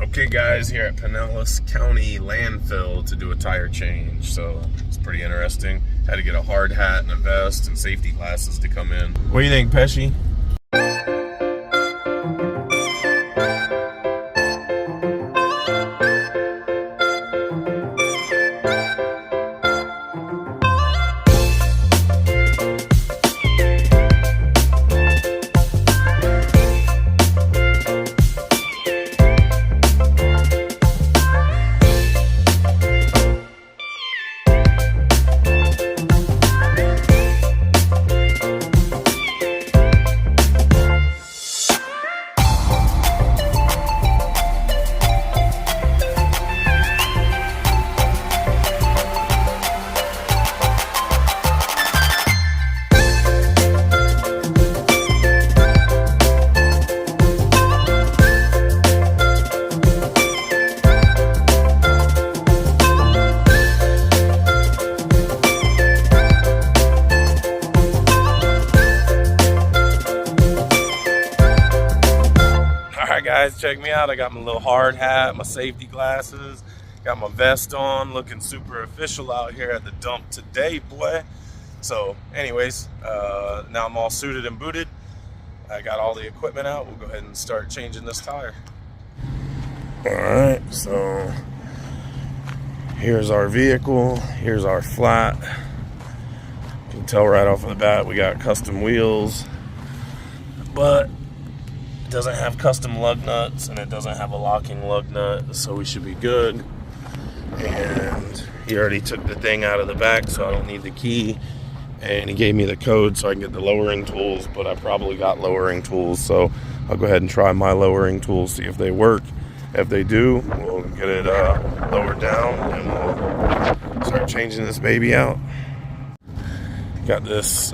Okay guys, here at Pinellas County Landfill to do a tire change, so it's pretty interesting. Had to get a hard hat and a vest and safety glasses to come in. What do you think, Pesci? Alright guys, check me out. I got my little hard hat, my safety glasses, got my vest on, looking super official out here at the dump today, boy. So anyways, now I'm all suited and booted. I got all the equipment out. We'll go ahead and start changing this tire. Alright, so here's our vehicle, here's our flat. You can tell right off of the bat we got custom wheels, but doesn't have custom lug nuts and it doesn't have a locking lug nut, so we should be good. And he already took the thing out of the back, so I don't need the key, and he gave me the code so I can get the lowering tools, but I probably got lowering tools, so I'll go ahead and try my lowering tools, see if they work. If they do, we'll get it lowered down and we'll start changing this baby out. Got this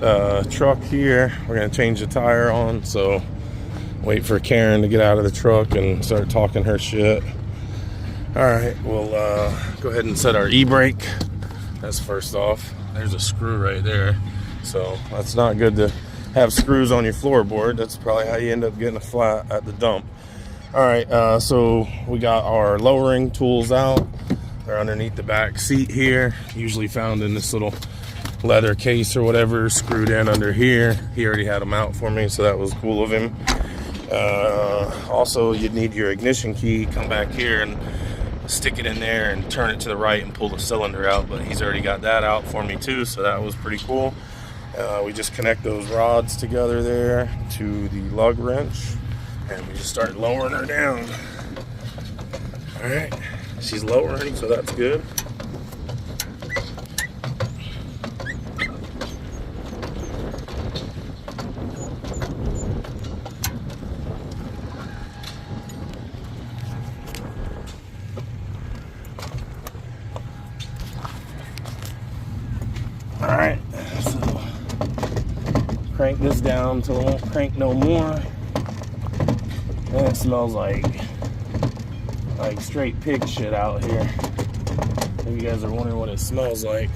truck here. We're gonna change the tire on, so wait for Karen to get out of the truck and start talking her shit. Alright, we'll go ahead and set our e-brake. That's first off. There's a screw right there. So that's not good to have screws on your floorboard. That's probably how you end up getting a flat at the dump. Alright, so we got our lowering tools out. They're underneath the back seat here. Usually found in this little leather case or whatever, screwed in under here. He already had them out for me, so that was cool of him. Also, you'd need your ignition key. Come back here and stick it in there and turn it to the right and pull the cylinder out, but he's already got that out for me too, so that was pretty cool. We just connect those rods together there to the lug wrench and we just start lowering her down. All right, she's lowering, so that's good. Alright, so crank this down until it won't crank no more. And it smells like straight pig shit out here. If you guys are wondering what it smells like,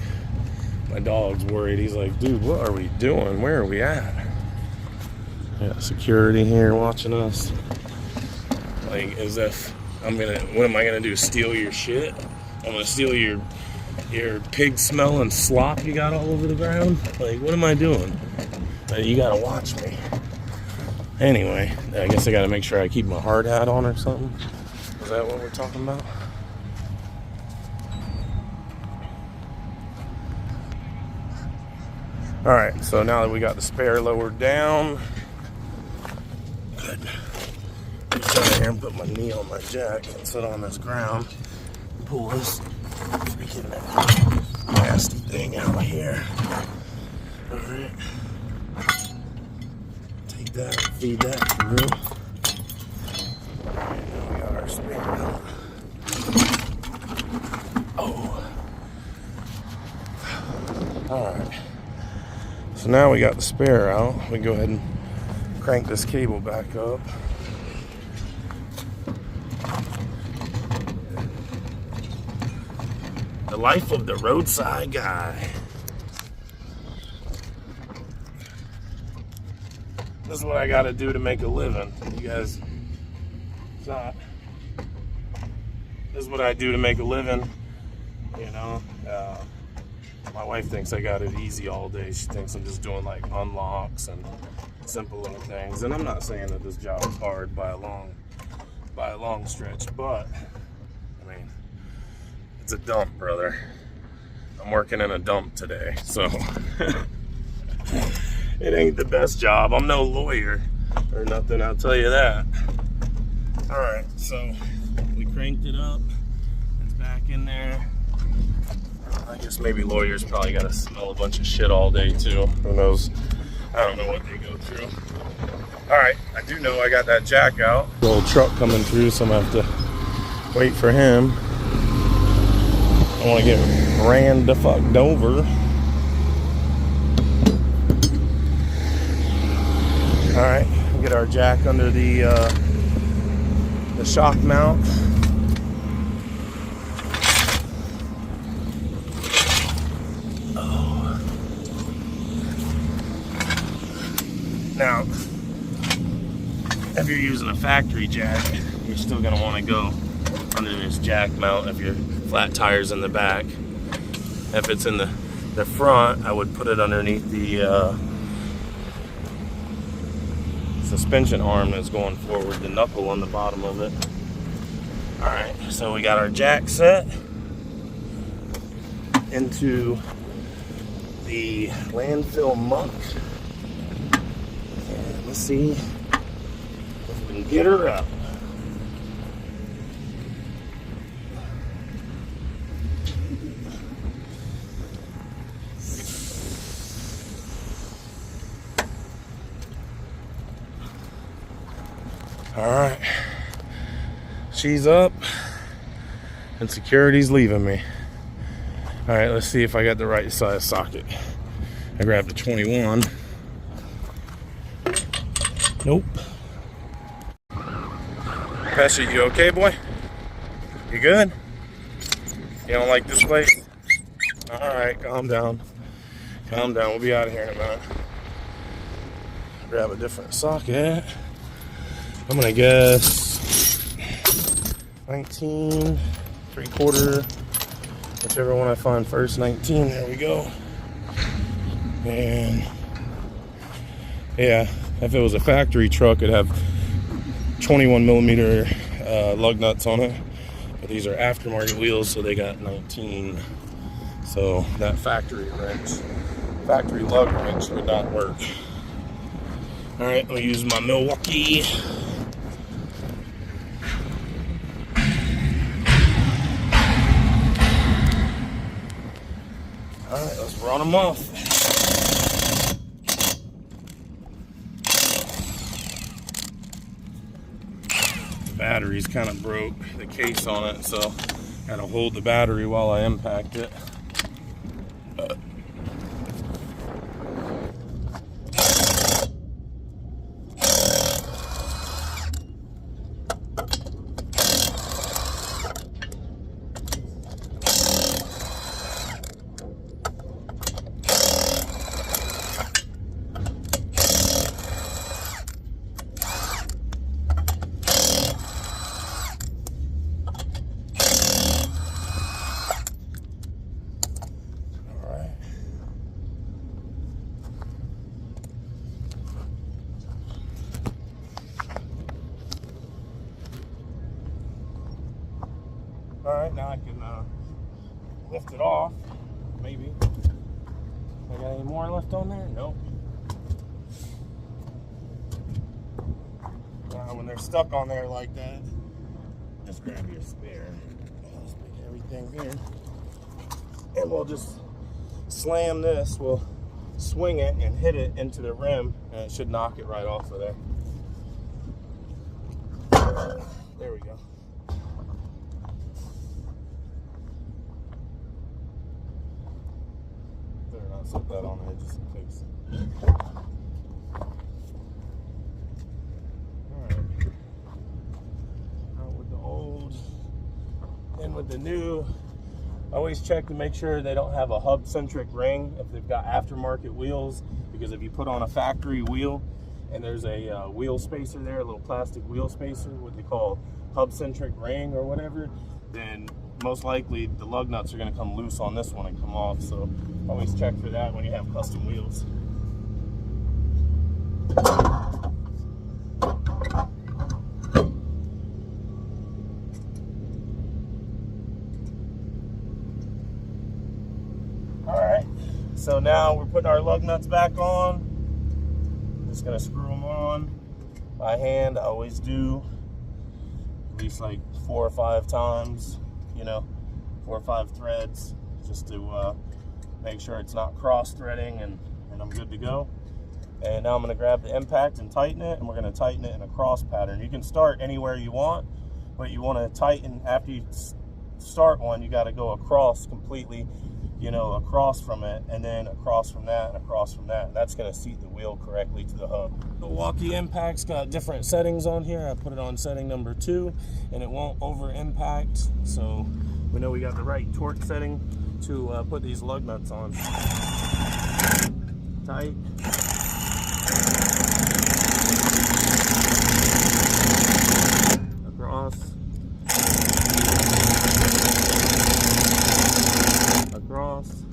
my dog's worried. He's like, dude, what are we doing? Where are we at? Got security here watching us. Like, as if what am I gonna do? Steal your shit? I'm gonna steal your pig smell and slop you got all over the ground? Like, what am I doing? You gotta watch me. Anyway, I guess I gotta make sure I keep my hard hat on or something. Is that what we're talking about? Alright, so now that we got the spare lowered down, good. Just sit here and put my knee on my jack and sit on this ground. Pull this freaking nasty thing out of here. Alright. Take that, feed that through. And now we got our spare out. Oh. Alright. So now we got the spare out. We can go ahead and crank this cable back up. The life of the roadside guy. This is what I gotta do to make a living. You guys, it's This is what I do to make a living, you know. My wife thinks I got it easy all day. She thinks I'm just doing like unlocks and simple little things. And I'm not saying that this job is hard by a long stretch, but I mean, it's a dump, brother. I'm working in a dump today, so it ain't the best job. I'm no lawyer or nothing, I'll tell you that. All right, so we cranked it up. It's back in there. I guess maybe lawyers probably got to smell a bunch of shit all day too. Who knows? I don't know what they go through. All right, I do know I got that jack out. The old truck coming through, so I'm gonna have to wait for him. I want to get ran the fuck over. All right, we'll get our jack under the shock mount. Oh. Now, if you're using a factory jack, you're still gonna want to go under this jack mount if your flat tires in the back. If it's in the front, I would put it underneath the suspension arm that's going forward, the knuckle on the bottom of it. All right, so we got our jack set into the landfill muck. And let's see if we can get her up. All right, she's up and security's leaving me. All right, let's see if I got the right size socket. I grabbed a 21. Nope. Pesci, you okay, boy? You good? You don't like this place? All right, calm down. Calm down, we'll be out of here in a minute. Grab a different socket. I'm gonna guess 19, 3/4, whichever one I find first. 19, there we go. And yeah, if it was a factory truck, it'd have 21 millimeter lug nuts on it, but these are aftermarket wheels, so they got 19. So that factory lug wrench would not work. All right, I'll use my Milwaukee. All right, let's run them off. The battery's kind of broke, the case on it, so gotta hold the battery while I impact it. All right, now I can lift it off, maybe. I got any more left on there? Nope. Now, when they're stuck on there like that, just grab your spare. Let's make everything here. And we'll just slam this. We'll swing it and hit it into the rim, and it should knock it right off of there. There we go. Better not set that on there just in case. Alright. Out with the old, in with the new. Always check to make sure they don't have a hub-centric ring if they've got aftermarket wheels, because if you put on a factory wheel and there's a wheel spacer there, a little plastic wheel spacer, what they call hub-centric ring or whatever, then most likely the lug nuts are going to come loose on this one and come off. So always check for that when you have custom wheels. Alright, so now we're putting our lug nuts back on. Just going to screw them on by hand. I always do at least like 4 or 5 times, you know, 4 or 5 threads, just to make sure it's not cross threading, and I'm good to go. And now I'm going to grab the impact and tighten it, and we're going to tighten it in a cross pattern. You can start anywhere you want, but you want to tighten after you start one. You got to go across completely, you know, across from it, and then across from that, and across from that. And that's going to seat the wheel correctly to the hub. The Milwaukee impact's got different settings on here. I put it on setting number 2, and it won't over impact. So we know we got the right torque setting to put these lug nuts on. Tight. Across. Across.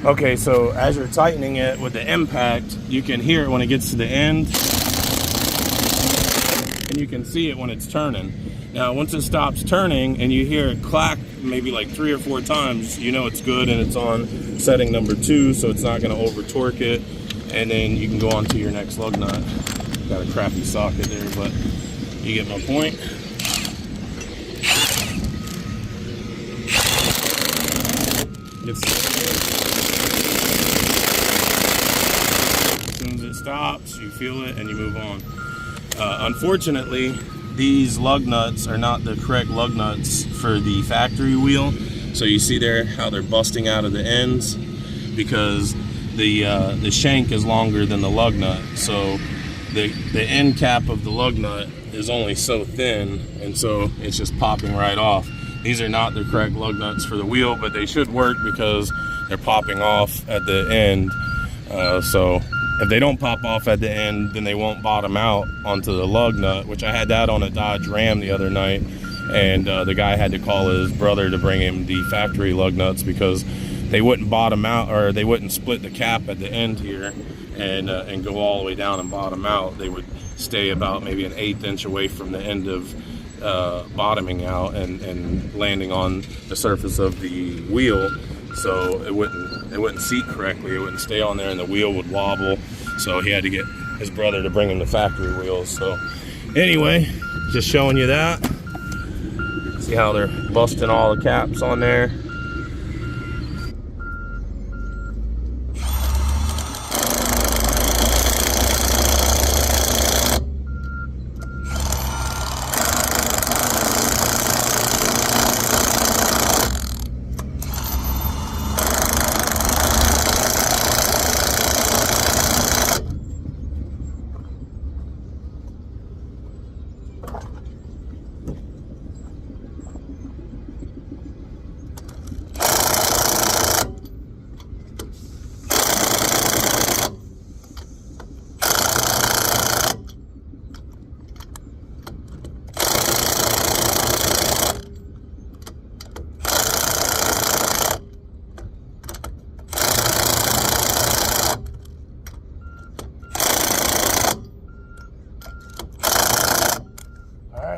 Okay, so as you're tightening it with the impact, you can hear it when it gets to the end, and you can see it when it's turning. Now, once it stops turning and you hear it clack maybe like 3 or 4 times, you know it's good and it's on setting number 2, so it's not going to over torque it, and then you can go on to your next lug nut. Got a crappy socket there, but you get my point. As soon as it stops, you feel it and you move on. Unfortunately, these lug nuts are not the correct lug nuts for the factory wheel. So you see there how they're busting out of the ends, because the shank is longer than the lug nut. So the end cap of the lug nut is only so thin, and so it's just popping right off. These are not the correct lug nuts for the wheel, but they should work because they're popping off at the end. So if they don't pop off at the end, then they won't bottom out onto the lug nut, which I had that on a Dodge Ram the other night, and the guy had to call his brother to bring him the factory lug nuts because they wouldn't bottom out, or they wouldn't split the cap at the end here and go all the way down and bottom out. They would stay about maybe an 1/8 inch away from the end of bottoming out and landing on the surface of the wheel, so it wouldn't seat correctly. It wouldn't stay on there, and the wheel would wobble. So he had to get his brother to bring him the factory wheels. So anyway, just showing you that. See how they're busting all the caps on there.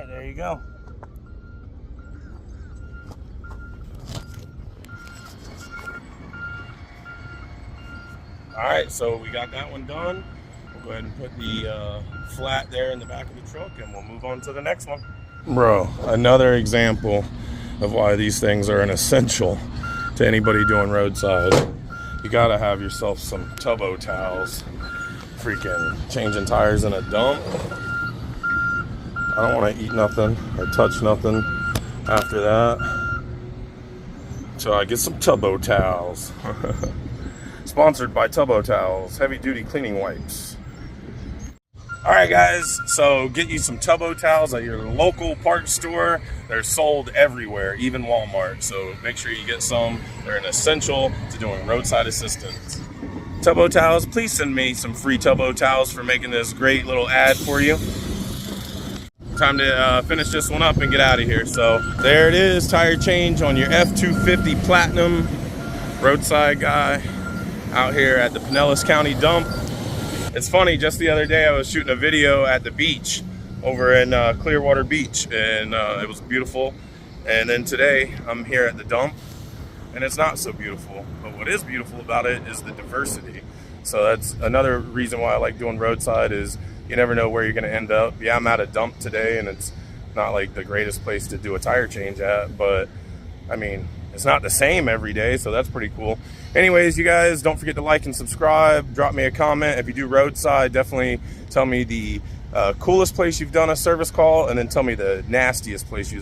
There you go. All right, so we got that one done. We'll go ahead and put the flat there in the back of the truck, and we'll move on to the next one. Bro, another example of why these things are an essential to anybody doing roadside. You gotta have yourself some tubbo towels. Freaking changing tires in a dump. I don't want to eat nothing or touch nothing after that. So I get some Tubbo towels. Sponsored by Tubbo Towels, heavy duty cleaning wipes. All right, guys, so get you some tubbo towels at your local parts store. They're sold everywhere, even Walmart. So make sure you get some. They're an essential to doing roadside assistance. Tubbo towels, please send me some free tubbo towels for making this great little ad for you. Time to finish this one up and get out of here. So there it is, tire change on your F250 Platinum. Roadside guy out here at the Pinellas County dump. It's funny, just the other day I was shooting a video at the beach over in Clearwater Beach, and it was beautiful. And then today I'm here at the dump and it's not so beautiful. But what is beautiful about it is the diversity. So that's another reason why I like doing roadside, is you never know where you're gonna end up. Yeah, I'm at a dump today and it's not like the greatest place to do a tire change at, but I mean, it's not the same every day, so that's pretty cool. Anyways, you guys, don't forget to like and subscribe. Drop me a comment. If you do roadside, definitely tell me the coolest place you've done a service call, and then tell me the nastiest place you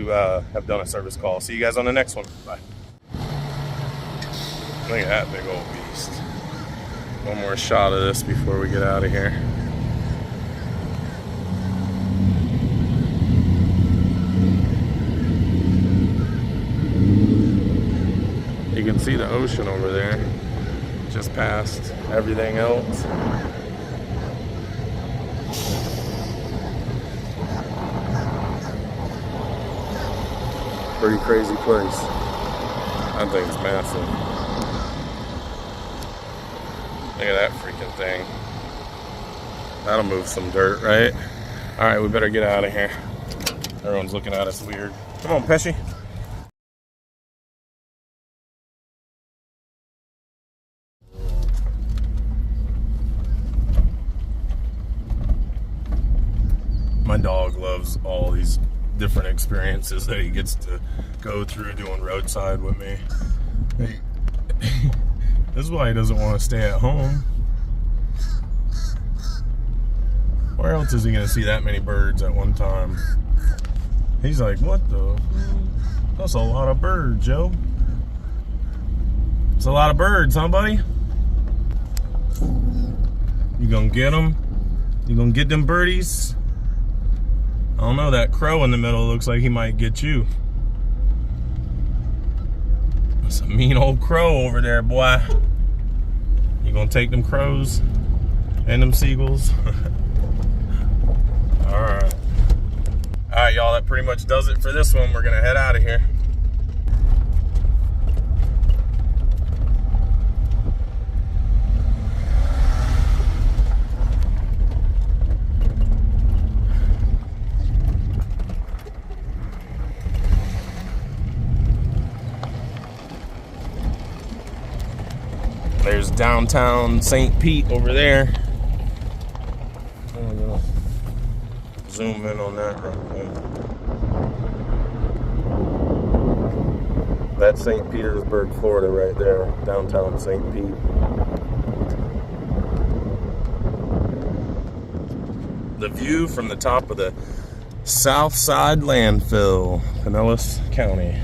have done a service call. See you guys on the next one. Bye. Look at that big old beast. One more shot of this before we get out of here. You can see the ocean over there, just past everything else. Pretty crazy place. That thing's massive. Look at that freaking thing. That'll move some dirt, right? All right, we better get out of here. Everyone's looking at us weird. Come on, Pesci. My dog loves all these different experiences that he gets to go through doing roadside with me. This is why he doesn't want to stay at home. Where else is he going to see that many birds at one time? He's like, what the? That's a lot of birds, Joe. It's a lot of birds, huh, buddy? You gonna get them? You gonna get them birdies? I don't know, that crow in the middle looks like he might get you. That's a mean old crow over there, boy. You gonna take them crows and them seagulls? Alright. Alright, y'all, that pretty much does it for this one. We're gonna head out of here. There's downtown St. Pete over there. I'm gonna zoom in on that real quick. That's St. Petersburg, Florida right there. Downtown St. Pete. The view from the top of the South Side landfill, Pinellas County.